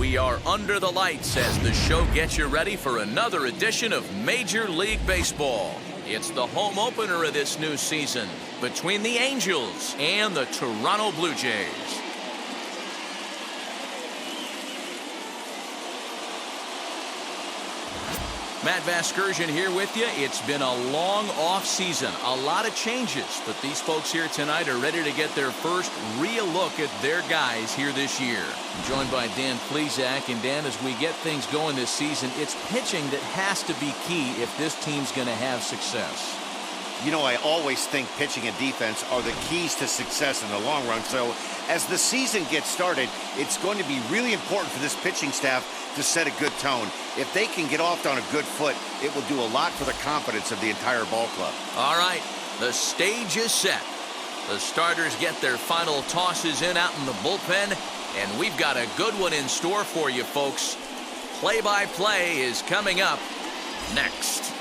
We are under the lights as the show gets you ready for another edition of Major League Baseball. It's the home opener of this new season between the Angels and the Toronto Blue Jays. Matt Vasgersian here with you. It's been a long off season, a lot of changes, but these folks here tonight are ready to get their first real look at their guys here this year. I'm joined by Dan Plesac, and Dan, as we get things going this season, it's pitching that has to be key if this team's going to have success. You know, I always think pitching and defense are the keys to success in the long run. So as the season gets started, it's going to be really important for this pitching staff to set a good tone. If they can get off on a good foot, it will do a lot for the confidence of the entire ball club. All right, the stage is set. The starters get their final tosses in out in the bullpen, and we've got a good one in store for you folks. Play-by-play is coming up next.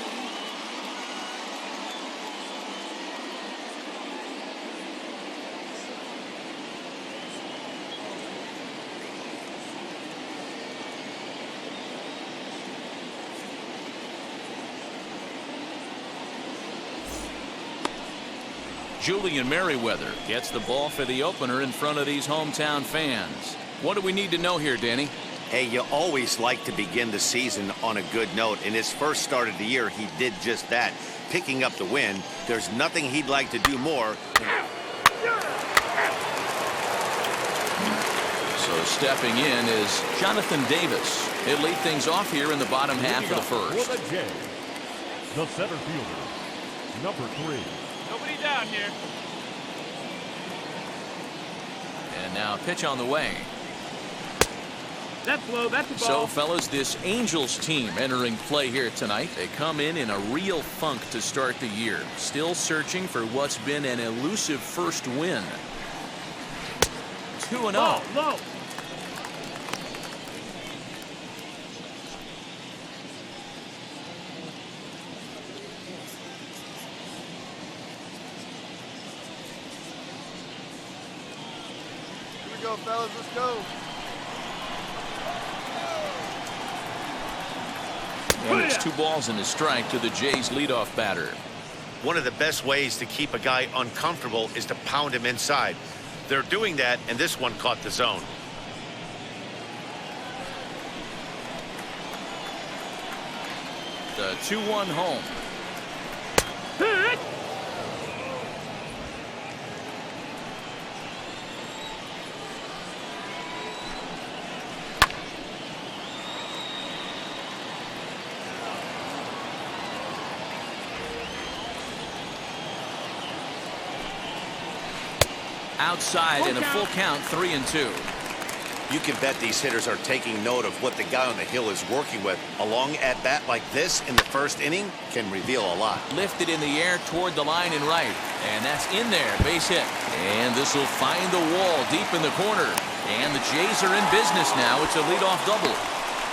Julian Merryweather gets the ball for the opener in front of these hometown fans. What do we need to know here, Danny? Hey, you always like to begin the season on a good note. In his first start of the year, he did just that, picking up the win. There's nothing he'd like to do more. So stepping in is Jonathan Davis. He'll lead things off here in the bottom half of the first. For the Jays, the center fielder, number 3. Nobody down here. And now pitch on the way. That's low. That's a ball. So, fellas, this Angels team entering play here tonight. They come in a real funk to start the year. Still searching for what's been an elusive first win. 2-0. Low. Go, fellas, let's go. And it's 2 balls and a strike to the Jays leadoff batter. One of the best ways to keep a guy uncomfortable is to pound him inside. They're doing that, and this one caught the zone. The 2-1 home. Hit. Outside and a full count, 3-2. You can bet these hitters are taking note of what the guy on the hill is working with. A long at-bat like this in the first inning can reveal a lot. Lifted in the air toward the line and right. And that's in there, base hit. And this will find the wall deep in the corner. And the Jays are in business now. It's a leadoff double.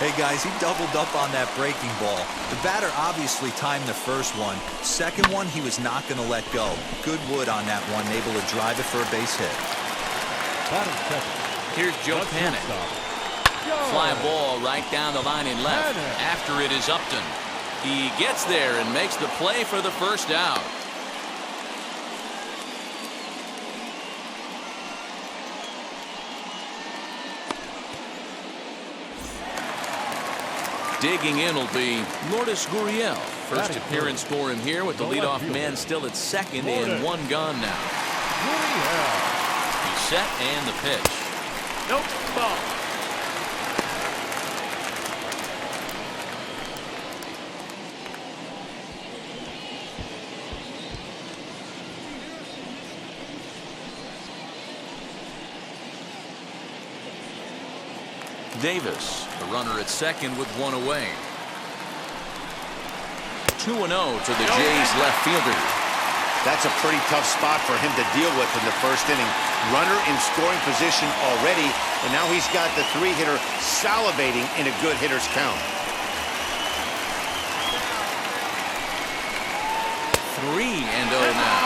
Hey guys, he doubled up on that breaking ball. The batter obviously timed the first one. Second one, he was not going to let go. Good wood on that one, able to drive it for a base hit. Here's Joe Panik. Fly ball right down the line and left. After it is Upton. He gets there and makes the play for the first out. Digging in will be Lourdes Gurriel. First appearance for him here with the leadoff man still at second and 1 gone now. He's set and the pitch. Nope. Ball. Davis, the runner at second with 1 away. 2-0 to the Jays left fielder. That's a pretty tough spot for him to deal with in the first inning. Runner in scoring position already, and now he's got the 3-hitter salivating in a good hitter's count. 3-0 now.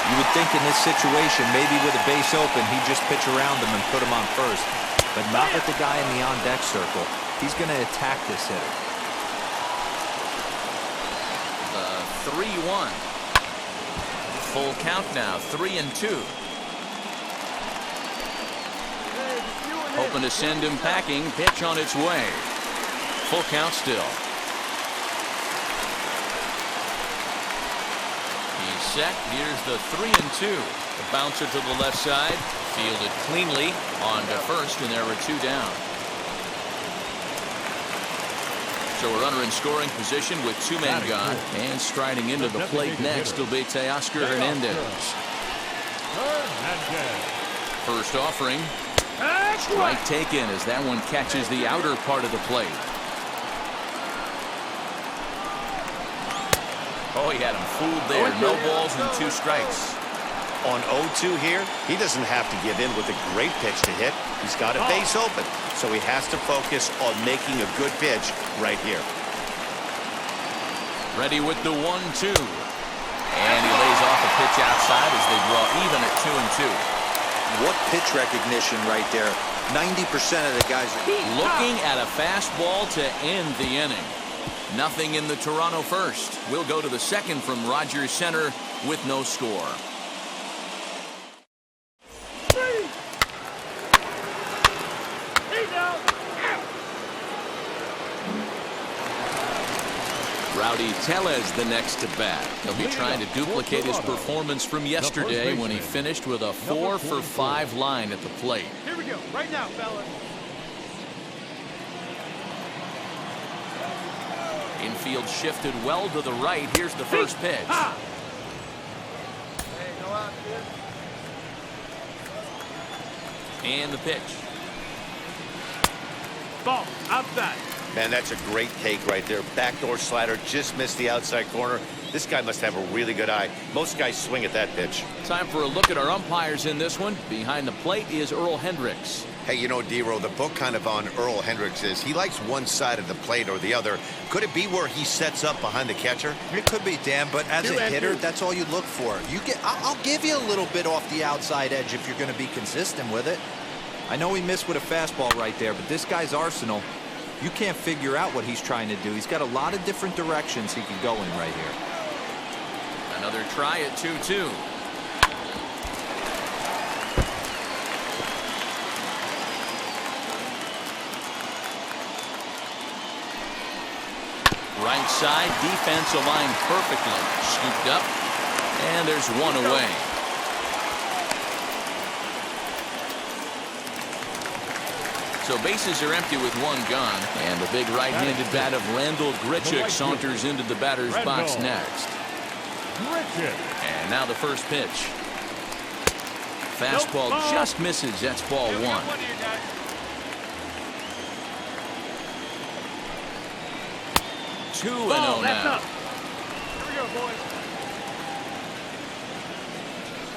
You would think in this situation, maybe with a base open, he'd just pitch around him and put him on first. but not with the guy in the on-deck circle. He's going to attack this hitter. The 3-1. Full count now, 3-2. Hoping to send him packing. Pitch on its way. Full count still. He's set. Here's the 3-2. The bouncer to the left side. Fielded cleanly on to first, and there are 2 down. So a runner in scoring position with 2 men gone. And striding into the plate next will be Teoscar Hernandez. First offering. Strike taken as that one catches the outer part of the plate. Oh, he had him fooled there. No balls and 2 strikes. On 0-2 here, he doesn't have to give in with a great pitch to hit. He's got a base open, so he has to focus on making a good pitch right here. Ready with the 1-2. And he lays off a pitch outside as they draw even at 2-2. What pitch recognition right there. 90% of the guys are looking at a fastball to end the inning. Nothing in the Toronto first. We'll go to the second from Rogers Center with no score. Rowdy Tellez the next to bat. He'll be trying to duplicate his performance from yesterday when he finished with a 4-for-5 line at the plate. Here we go, right now, fellas. Infield shifted well to the right. Here's the first pitch. And the pitch. Ball, outside. Man, that's a great take right there. Backdoor slider, just missed the outside corner. This guy must have a really good eye. Most guys swing at that pitch. Time for a look at our umpires in this one. Behind the plate is Earl Hendricks. Hey, you know, D-Row, the book kind of on Earl Hendricks is he likes one side of the plate or the other. Could it be where he sets up behind the catcher? It could be, Dan, but as a hitter, that's all you look for. I'll give you a little bit off the outside edge if you're going to be consistent with it. I know he missed with a fastball right there, but this guy's arsenal, you can't figure out what he's trying to do. He's got a lot of different directions he could go in right here. Another try at 2-2. Right side, defense aligned perfectly. Scooped up, and there's one away. So bases are empty with 1 gone, and the big right-handed bat of Randall Grichuk saunters into the batter's box next. And now the first pitch. Fastball just misses. That's ball 1. 2-0 now. Here we go, boys.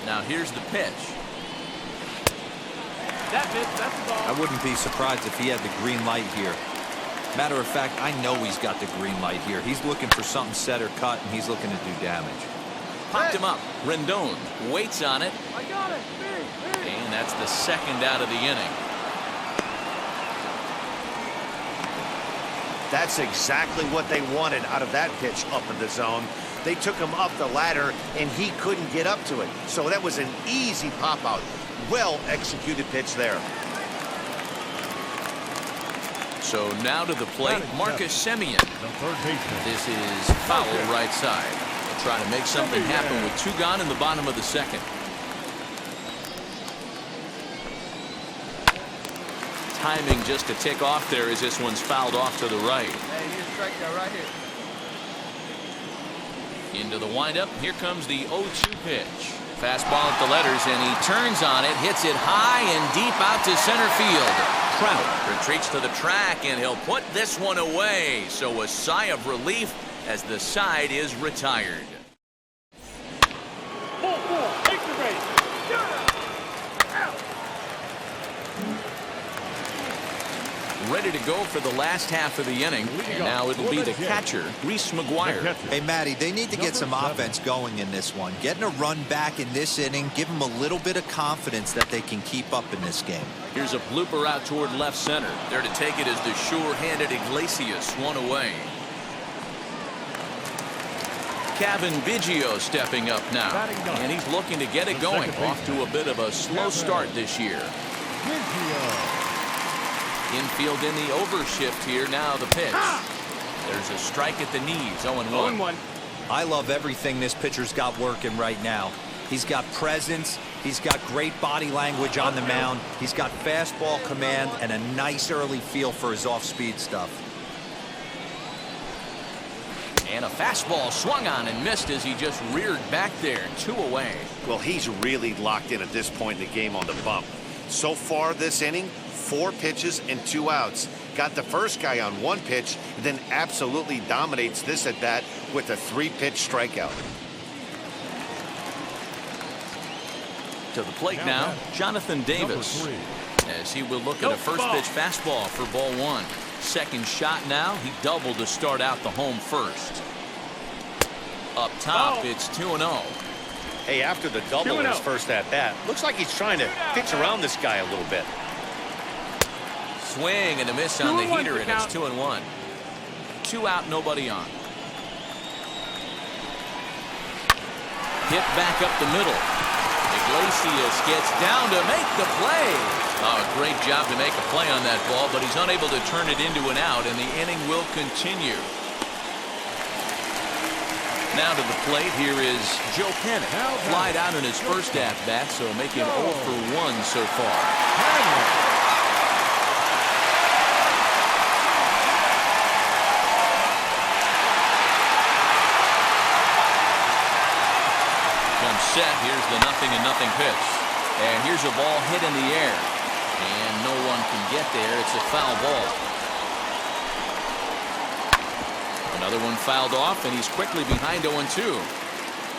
Now here's the pitch. That's the ball. I wouldn't be surprised if he had the green light here. Matter of fact, I know he's got the green light here. He's looking for something set or cut, and he's looking to do damage. Popped him up. Rendon waits on it. I got it. Big. And that's the second out of the inning. That's exactly what they wanted out of that pitch up in the zone. They took him up the ladder, and he couldn't get up to it. So that was an easy pop-out. Well-executed pitch there. So now to the plate, Marcus Semien. This is foul right side. They'll try to make something happen with 2 gone in the bottom of the second. Timing just to tick off there as this one's fouled off to the right. Hey, here's a strike there right here. Into the windup. Here comes the 0-2 pitch. Fastball at the letters, and he turns on it, hits it high and deep out to center field. Trout retreats to the track, and he'll put this one away. So a sigh of relief as the side is retired. Take the race. ready to go for the last half of the inning. And now it'll be the catcher, Reese McGuire. Hey, Matty, they need to get some offense going in this one. Getting a run back in this inning, give them a little bit of confidence that they can keep up in this game. Here's a blooper out toward left center. There to take it is the sure-handed Iglesias, one away. Kevin Biggio stepping up now, and he's looking to get it going. Off to a bit of a slow start this year. Infield in the overshift here. Now the pitch. There's a strike at the knees. 0-1. I love everything this pitcher's got working right now. He's got presence. He's got great body language on the mound. He's got fastball command and a nice early feel for his off-speed stuff. And a fastball swung on and missed as he just reared back there. 2 away. Well, he's really locked in at this point in the game on the bump. So far this inning, 4 pitches and 2 outs. Got the first guy on 1 pitch, then absolutely dominates this at bat with a 3-pitch strikeout. To the plate now, Jonathan Davis. As he will look at a first pitch fastball for ball 1. Second shot now. He doubled to start out the home first. Up top, it's 2-0. Hey, after the double in his first at-bat, looks like he's trying to pitch around this guy a little bit. Swing and a miss on the heater, and it's 2-1. 2 out, nobody on. Hit back up the middle. Iglesias gets down to make the play. Oh, great job to make a play on that ball, but he's unable to turn it into an out, and the inning will continue. Now to the plate, here is Joe Pennant. Flied out in his first at-bat, so making 0 for 1 so far. Comes set. Here's the 0-0 pitch. And here's a ball hit in the air. And no one can get there. It's a foul ball. Another one fouled off, and he's quickly behind 0-2.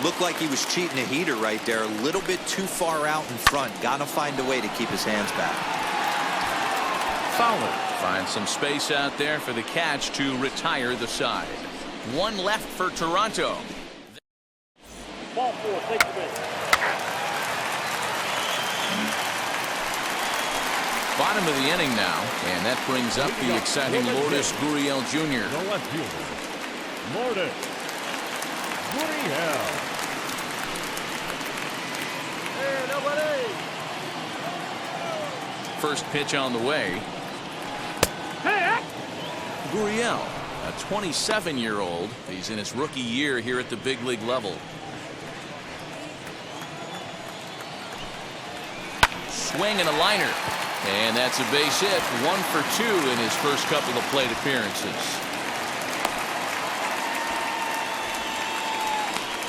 Looked like he was cheating a heater right there. A little bit too far out in front. Gotta find a way to keep his hands back. Fowler finds some space out there for the catch to retire the side. 1 left for Toronto. Ball 4, take the base. Bottom of the inning now, and that brings up the exciting Lourdes Gurriel Jr. The left fielder, Lourdes Gurriel. Hey, nobody. First pitch on the way. Hey, Gurriel, a 27-year-old. He's in his rookie year here at the big league level. Swing and a liner. And that's a base hit. 1 for 2 in his first couple of plate appearances.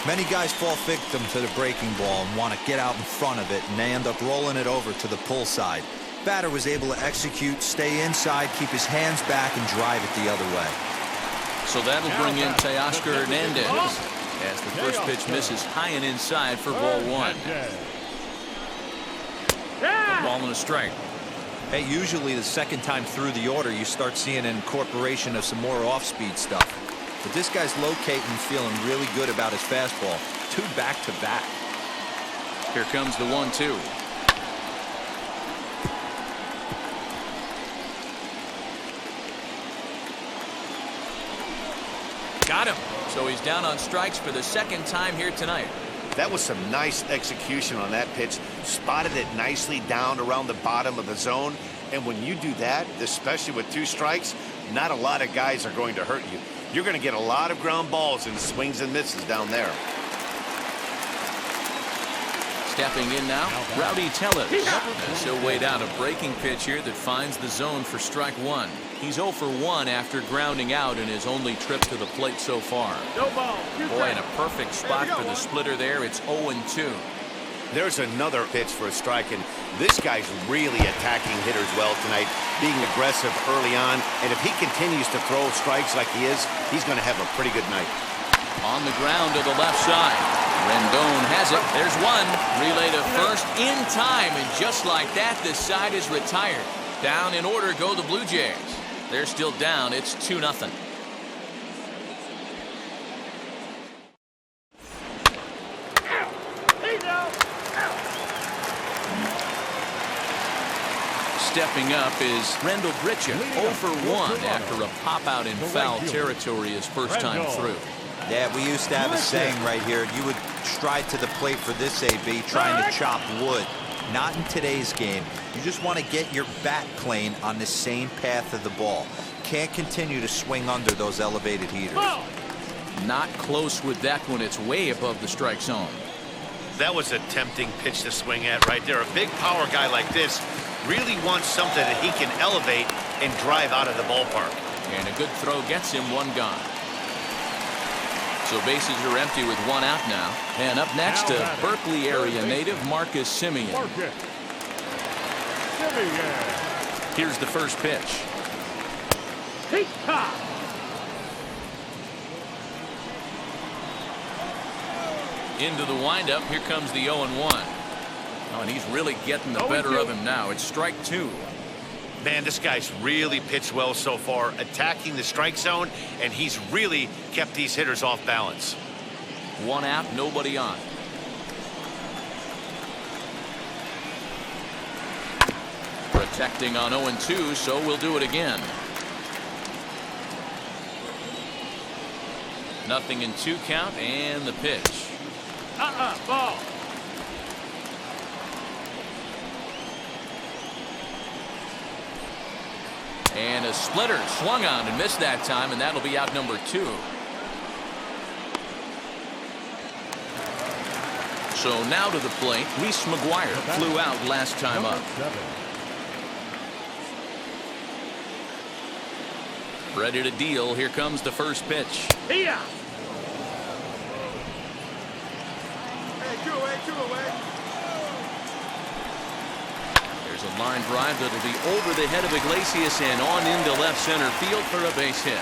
Many guys fall victim to the breaking ball and want to get out in front of it, and they end up rolling it over to the pull side. Batter was able to execute, stay inside, keep his hands back, and drive it the other way. So that'll bring in Teoscar Hernandez as the first pitch misses high and inside for ball 1. Ball and a strike. Hey, usually the second time through the order, you start seeing an incorporation of some more off-speed stuff. But this guy's locating, feeling really good about his fastball. 2 back-to-back. Here comes the 1-2. Got him. So he's down on strikes for the second time here tonight. That was some nice execution on that pitch. Spotted it nicely down around the bottom of the zone. And when you do that, especially with 2 strikes, not a lot of guys are going to hurt you. You're going to get a lot of ground balls and swings and misses down there. Stepping in now, Rowdy Tellez. As he'll wait out a breaking pitch here that finds the zone for strike 1. He's 0 for 1 after grounding out in his only trip to the plate so far. no ball. Boy, in a perfect spot for the splitter there. It's 0-2. There's another pitch for a strike, and this guy's really attacking hitters well tonight, being aggressive early on. And if he continues to throw strikes like he is, he's going to have a pretty good night. On the ground to the left side. Rendon has it. There's one. Relay to first in time, and just like that, the side is retired. Down in order go the Blue Jays. They're still down. It's 2-0. Stepping up is Rendell Grichuk, 0 for 1 after a pop-out in foul territory his first time through. Yeah, we used to have a saying right here. You would stride to the plate for this AB, trying to chop wood. Not in today's game. You just want to get your bat plane on the same path of the ball. Can't continue to swing under those elevated heaters. Not close with that one. It's way above the strike zone. That was a tempting pitch to swing at right there. A big power guy like this really wants something that he can elevate and drive out of the ballpark. And a good throw gets him 1 gone. So bases are empty with 1 out now. And up next, a Berkeley area native, Marcus Semien. Here's the first pitch. Into the windup. Here comes the 0-1. Oh, and he's really getting the better of him now. It's strike 2. Man, this guy's really pitched well so far, attacking the strike zone, and he's really kept these hitters off balance. 1 out, nobody on. Protecting on 0-2, so we'll do it again. Nothing in 2 count, and the pitch. Ball. And a splitter swung on and missed that time, and that'll be out number 2. So now to the plate, Reese McGuire flew out last time up. Ready to deal. Here comes the first pitch. Here. There's a line drive that'll be over the head of Iglesias and on into left center field for a base hit.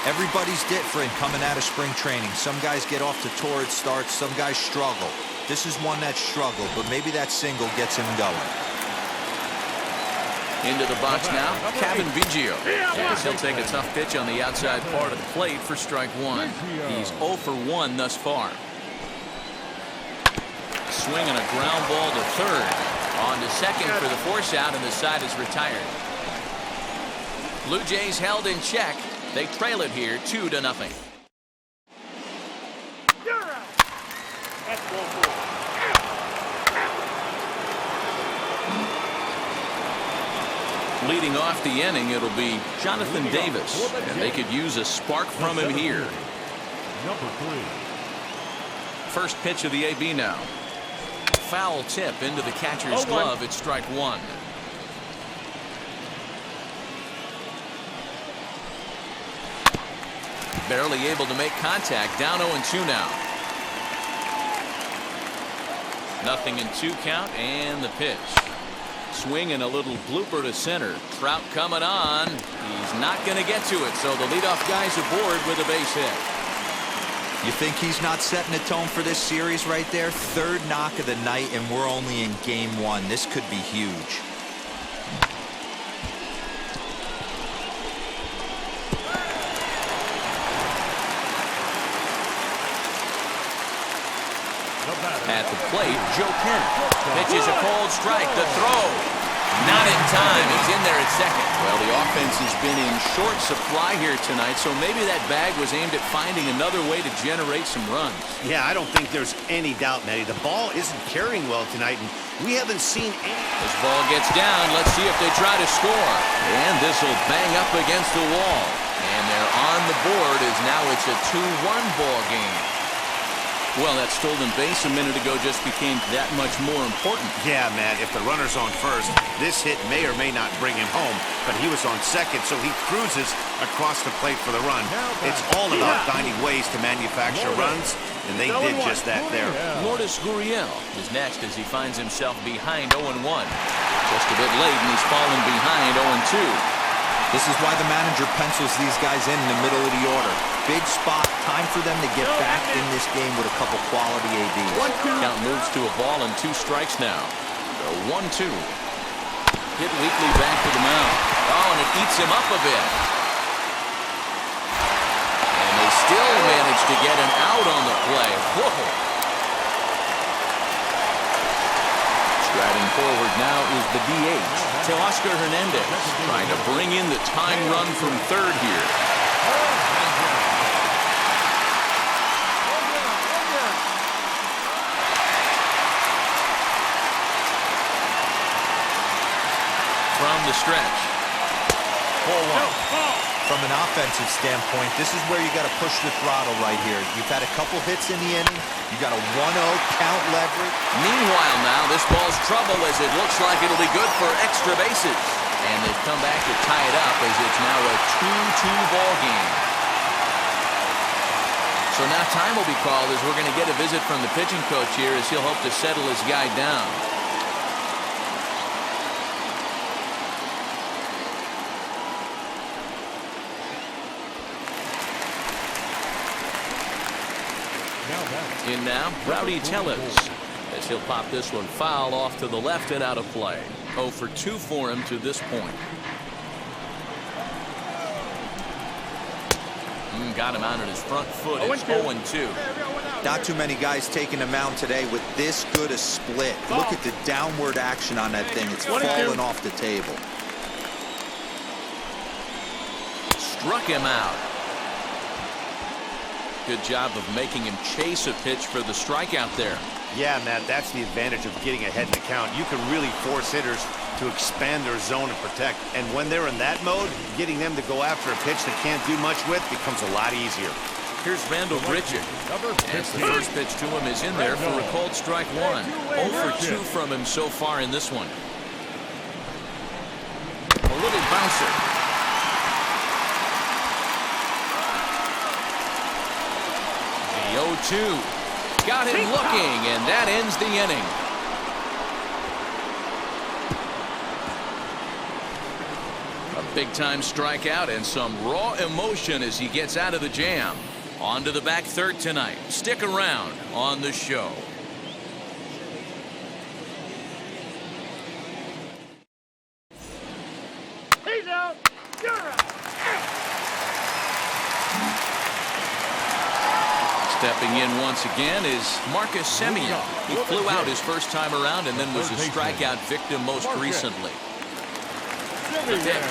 Everybody's different coming out of spring training. Some guys get off to torrid starts. Some guys struggle. This is one that struggled, but maybe that single gets him going. Into the box now, Cavan Biggio. As he'll take a tough pitch on the outside part of the plate for strike 1. He's 0 for 1 thus far. Swinging a ground ball to third. On to second for the force out, and the side is retired. Blue Jays held in check. They trail it here 2-0. Leading off the inning, it'll be Jonathan Davis, and they could use a spark from him here. Number 3. First pitch of the AB now. Foul tip into the catcher's glove. It's strike 1. Barely able to make contact. Down 0-2 now. Nothing in 2 count, and the pitch. Swing and a little blooper to center. Trout coming on. He's not going to get to it, so the leadoff guy's aboard with a base hit. You think he's not setting a tone for this series right there? 3rd knock of the night, and we're only in game 1. This could be huge. At the plate, Joe Kent pitches a cold strike. The throw. Not in time. He's in there at second. Well, the offense has been in short supply here tonight, so maybe that bag was aimed at finding another way to generate some runs. Yeah, I don't think there's any doubt, Matty. The ball isn't carrying well tonight, and we haven't seen any. This ball gets down. Let's see if they try to score. And this will bang up against the wall. And they're on the board as now it's a 2-1 ball game. Well, that stolen base a minute ago just became that much more important. Yeah, Matt, if the runner's on first, this hit may or may not bring him home, but he was on second, so he cruises across the plate for the run. It's all about finding ways to manufacture runs, and they did just that there. Lourdes Gurriel is next as he finds himself behind 0-1. Just a bit late, and he's fallen behind 0-2. This is why the manager pencils these guys in the middle of the order. Big spot, time for them to get back in this game with a couple quality ABs. Count moves to a ball and 2 strikes now. The 1-2. Hit weakly back to the mound. Oh, and it eats him up a bit. And they still manage to get an out on the play. Whoa. Striding forward now is the DH, Teoscar Hernandez, trying to bring in the tying run from third here. From the stretch. Ball one. From an offensive standpoint, this is where you got to push the throttle right here. You've had a couple hits in the inning. You got a 1-0 count leverage. Meanwhile now, this ball's trouble as it looks like it'll be good for extra bases. And they've come back to tie it up as it's now a 2-2 ball game. So now time will be called as we're going to get a visit from the pitching coach here as he'll hope to settle his guy down. In now, Rowdy Tellez, as he'll pop this one foul off to the left and out of play. 0 for 2 for him to this point. Got him out on his front foot. It's 0-2. Not too many guys taking the mound today with this good a split. Look at the downward action on that thing. It's falling off the table. Struck him out. Good job of making him chase a pitch for the strikeout there. Yeah, Matt, that's the advantage of getting ahead in the count. You can really force hitters to expand their zone and protect. And when they're in that mode, getting them to go after a pitch they can't do much with becomes a lot easier. Here's Randall Grichuk. As the first pitch to him is in there for a called strike one. 0 for 2 from him so far in this one. A little bouncer. The 0-2. Got him looking, and that ends the inning. A big-time strikeout and some raw emotion as he gets out of the jam. On to the back third tonight. Stick around on the show. He's out. You're out. Stepping in once again is Marcus Semien. He flew out his first time around and then was a strikeout victim most recently. The pitch.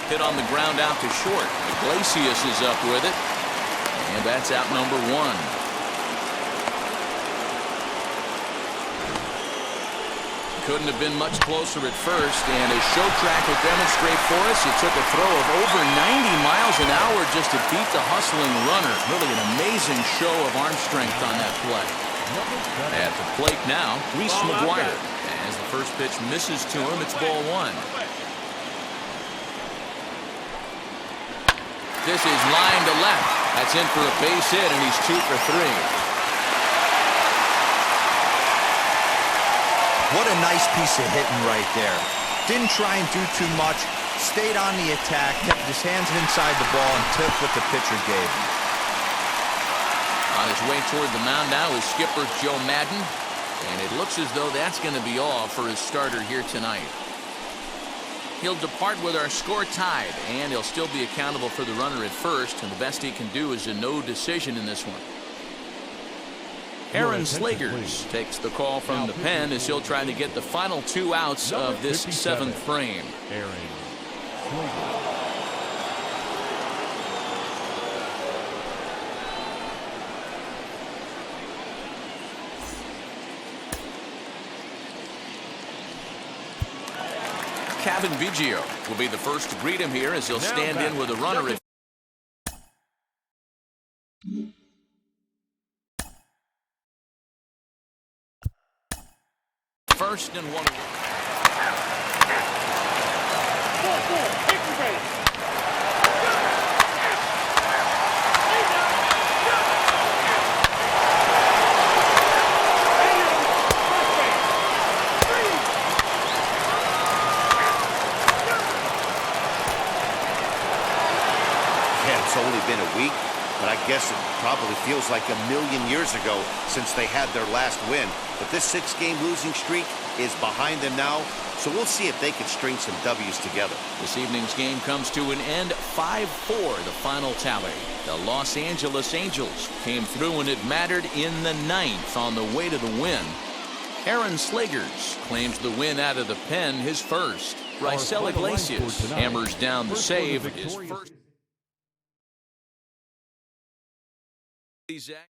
Hit on the ground out to short. Iglesias is up with it. And that's out number 1. Couldn't have been much closer at first, and as show track will demonstrate for us, it took a throw of over 90 miles an hour just to beat the hustling runner. Really an amazing show of arm strength on that play. At the plate now, Reese McGuire. As the first pitch misses to him, it's ball 1. This is line to left. That's in for a base hit, and he's 2 for 3. What a nice piece of hitting right there. Didn't try and do too much. Stayed on the attack, kept his hands inside the ball, and took what the pitcher gave him. On his way toward the mound now is skipper Joe Madden. And it looks as though that's going to be all for his starter here tonight. He'll depart with our score tied, and he'll still be accountable for the runner at first, and the best he can do is a no decision in this one. Aaron Slagers takes the call from the pen as he'll try to get the final 2 outs of this 7th frame. Aaron Cavan Biggio will be the first to greet him here as he'll stand in with a runner at first and 1. It's only been a week, but I guess it probably feels like a million years ago since they had their last win. But this 6-game losing streak is behind them now. So we'll see if they can string some W's together. This evening's game comes to an end 5-4, the final tally. The Los Angeles Angels came through and it mattered in the 9th on the way to the win. Aaron Slegers claims the win out of the pen, his first. Raisel Iglesias hammers down the save, his first. Zach.